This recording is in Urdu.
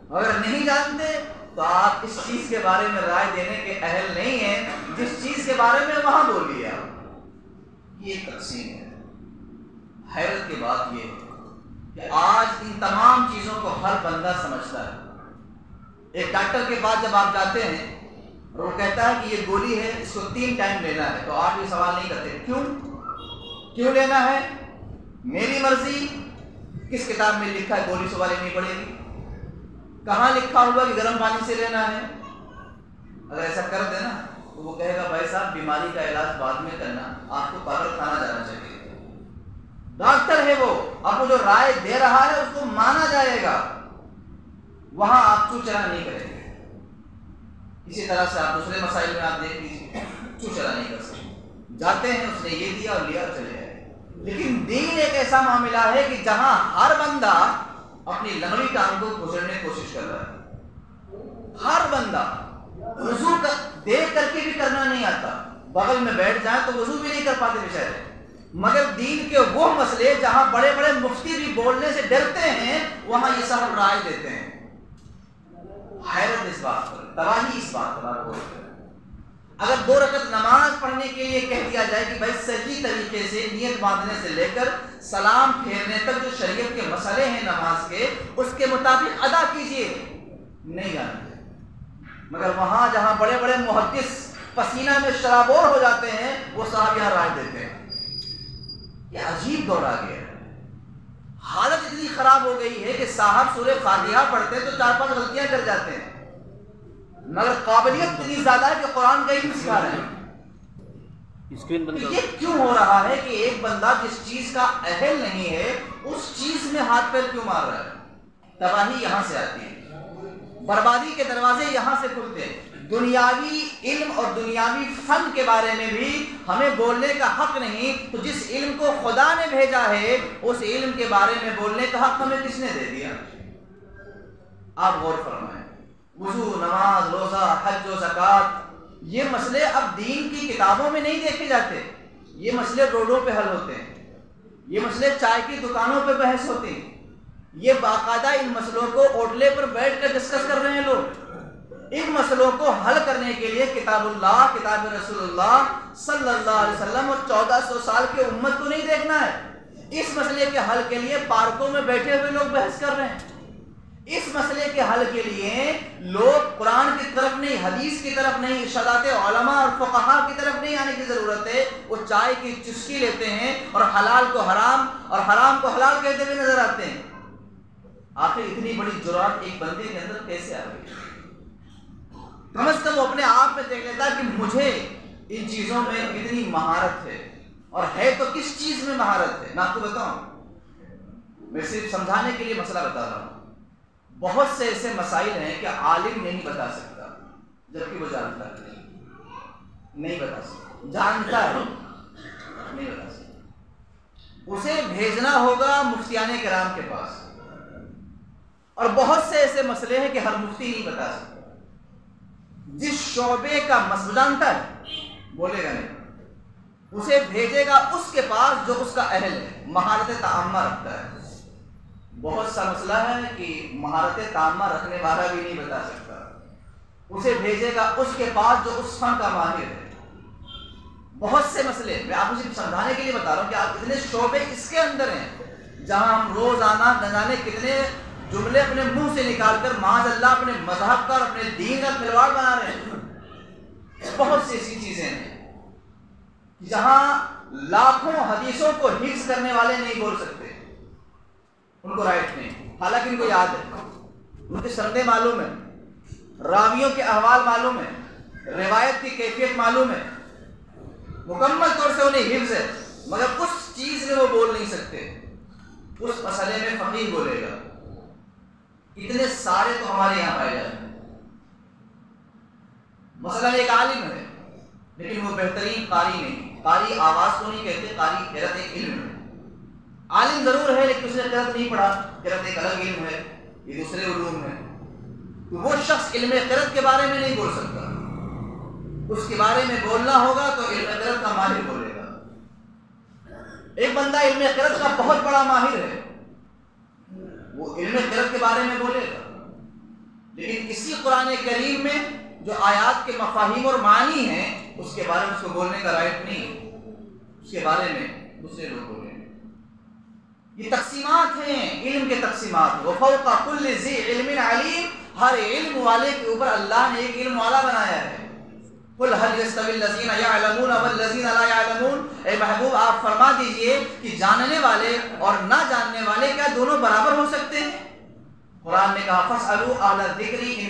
اگر نہیں جانتے تو آپ اس چیز کے بارے میں رائے دینے کے اہل نہیں ہیں جس چیز کے بارے میں وہاں بول لیا. یہ تقسیم ہے. حیرت کی بات یہ ہے کہ آج ان تمام چیزوں کو ہر بندہ سمجھتا ہے. ایک ڈاکٹر کے پاس جب آپ جاتے ہیں اور وہ کہتا ہے کہ یہ گولی ہے، اس کو 3 ٹائم لینا ہے، تو آپ یہ سوال نہیں کرتے کیوں لینا ہے؟ میری مرضی. کس کتاب میں لکھا ہے گولی صبح لینی پڑے گی؟ کہاں لکھا ہوا کہ گرم پانی سے لینا ہے؟ اگر ایسا کر دینا تو وہ کہے گا بھائی صاحب بیماری کا علاج بعد میں کرنا، آپ کو پاگل خانہ جانا چاہیے. ڈاکٹر ہے وہ، اب وہ جو رائے دے رہا ہے اس کو مانا جائے گا، وہاں آپ چوچرا نہیں کریں گے. اسی طرح سے آپ دوسرے مسائل میں آپ دیکھ لیجیے، چوچرا نہیں کر سکتے. جاتے ہیں اس نے یہ دیا اور لیا اور چلے گئے. لیکن دین ایک ایسا معاملہ ہے کہ جہاں ہر بندہ اپنی لنگڑی ٹانگ کو گزرنے کی کوشش کر رہا ہے. ہر بندہ وضو دیکھ کر کے بھی کرنا نہیں آتا، بغل میں بیٹھ جائیں تو وضو بھی نہیں کر پاتے بیچارے. مگر دین کے وہ مسئلے جہاں بڑے بڑے مفتی بھی بولنے سے ڈرتے ہیں وہاں یہ صاحب رائے دیتے ہیں. حیرت اس بات پر، تباہی اس بات پر. اگر 2 رکعت نماز پڑھنے کے لیے کہہ دیا جائے کہ بھائی صحیح طریقے سے نیت باندھنے سے لے کر سلام پھیرنے تک جو شریعت کے مسئلے ہیں نماز کے، اس کے مطابق ادا کیجئے، نہیں جانتے. مگر وہاں جہاں بڑے بڑے محدث پسینہ میں شرابور ہو جاتے ہیں وہ صاحب یہاں رائے دیتے ہیں. یہ عجیب دور آ گیا ہے. حالت اتنی خراب ہو گئی ہے کہ صاحب سورہ فاتحہ پڑھتے ہیں تو 4-5 غلطیاں کر جاتے ہیں، مگر قابلیت اتنی زیادہ ہے کہ قرآن کا علم سکھا رہے ہیں. یہ کیوں ہو رہا ہے کہ ایک بندہ جس چیز کا اہل نہیں ہے اس چیز میں ہاتھ پیر کیوں مار رہا ہے؟ تباہی یہاں سے آتی ہے، بربادی کے دروازے یہاں سے کھلتے ہیں. دنیاوی علم اور دنیاوی فن کے بارے میں بھی ہمیں بولنے کا حق نہیں، تو جس علم کو خدا نے بھیجا ہے اس علم کے بارے میں بولنے کا حق ہمیں کس نے دے دیا؟ آپ غور فرمائیں. وضو، نماز، روزہ، حج و زکوٰۃ، یہ مسئلے اب دین کی کتابوں میں نہیں دیکھے جاتے. یہ مسئلے روڈوں پہ حل ہوتے ہیں، یہ مسئلے چائے کی دکانوں پہ بحث ہوتے ہیں. یہ باقاعدہ ان مسئلوں کو اوٹلے پر بیٹھ کر ڈسکس کر رہے ہیں لوگ. ان مسئلوں کو حل کرنے کے لیے کتاب اللہ، کتاب رسول اللہ صلی اللہ علیہ وسلم اور 1400 سال کی امت کو نہیں دیکھنا ہے. اس مسئلے کے حل کے لیے پارکوں میں بیٹھے ہوئے لوگ بحث کر رہے ہیں. اس مسئلے کے حل کے لیے لوگ قرآن کی طرف نہیں، حدیث کی طرف نہیں، ارشادات علماء اور فقہاء کی طرف نہیں آنے کی ضرورت ہے. وہ چائے کی چسکی لیتے ہیں اور حلال کو حرام اور حرام کو حلال کہتے ہوئے نظر آتے ہیں. آخر اتنی بڑی جرات ایک بندے کے اندر کیسے آ گئی؟ کم از کم وہ اپنے آپ میں دیکھ لیتا کہ مجھے ان چیزوں میں اتنی مہارت ہے، اور ہے تو کس چیز میں مہارت ہے؟ میں آپ کو بتاؤں، میں صرف سمجھانے کے لیے مسئلہ بتا رہا ہوں. بہت سے ایسے مسائل ہیں کہ عالم نہیں بتا سکتا، جبکہ وہ جانتا ہے. نہیں بتا سکتا، جانتا ہے نہیں بتا سکتا. اسے بھیجنا ہوگا مفتیان کرام کے پاس. اور بہت سے ایسے مسئلے ہیں کہ ہر مفتی نہیں بتا سکتا. جس شعبے کا مسئلہ جانتا ہے بولے گا نہیں، اسے بھیجے گا اس کے پاس جو اس کا اہل ہے، مہارت تعامہ رکھتا ہے. بہت سا مسئلہ ہے کہ مہارت تعامہ رکھنے والا بھی نہیں بتا سکتا، اسے بھیجے گا اس کے پاس جو اس فن کا ماہر ہے. بہت سے مسئلے میں آپ کو صرف سمجھانے کے لیے بتا رہا ہوں کہ آپ اتنے شعبے اس کے اندر ہیں جہاں ہم روزانہ نہ جانے کتنے جملے اپنے منہ سے نکال کر معاذ اللہ اپنے مذہب کا اور اپنے دین کا کھلواڑ بنا رہے ہیں. بہت سی ایسی چیزیں ہیں جہاں لاکھوں حدیثوں کو حفظ کرنے والے نہیں بول سکتے، ان کو رائٹ نہیں، حالانکہ ان کو یاد ہے، ان کی سندیں معلوم ہے، راویوں کے احوال معلوم ہے، روایت کی کیفیت معلوم ہے، مکمل طور سے انہیں حفظ ہے، مگر اس چیز میں وہ بول نہیں سکتے. اس مسئلے میں فقیہ بولے گا. اتنے سارے تو ہمارے یہاں پائے جاتے ہیں. مثلا ایک عالم ہے لیکن وہ بہترین قاری نہیں. قاری آواز کو نہیں کہتے، قاری قرأت ایک علم ہے. عالم ضرور ہے لیکن اس نے قرأت نہیں پڑھا، قرأت ایک الگ علم ہے، یہ دوسرے علوم ہے. تو وہ شخص علم قرأت کے بارے میں نہیں بول سکتا. اس کے بارے میں بولنا ہوگا تو علم قرأت کا ماہر بولے گا. ایک بندہ علم قرأت کا بہت بڑا ماہر ہے، وہ علم قرأت کے بارے میں بولے گا. لیکن اسی قرآن کریم میں جو آیات کے مفاہیم اور معنی ہیں اس کے بارے میں اس کو بولنے کا رائٹ نہیں، اس کے بارے میں دوسرے لوگ بولیں۔ یہ تقسیمات ہیں، علم کے تقسیمات۔ وَفَوْقَ كُلِّ ذِي عِلْمٍ عَلِيمٍ، ہر علم والے کے اوپر اللہ نے ایک علم والا بنایا ہے۔ قُلْ هَلْ يَسْتَوِي الَّذِينَ يَعْلَمُونَ وَالَّذِينَ لَا يَعْلَمُونَ، اے محبوب آپ فرما دیجئے کہ جاننے والے اور نہ جاننے والے کیا دونوں برابر ہو سکتے ہیں؟ قرآن نے کہا فَاسْأَلُوا أَهْلَ الذِّكْرِ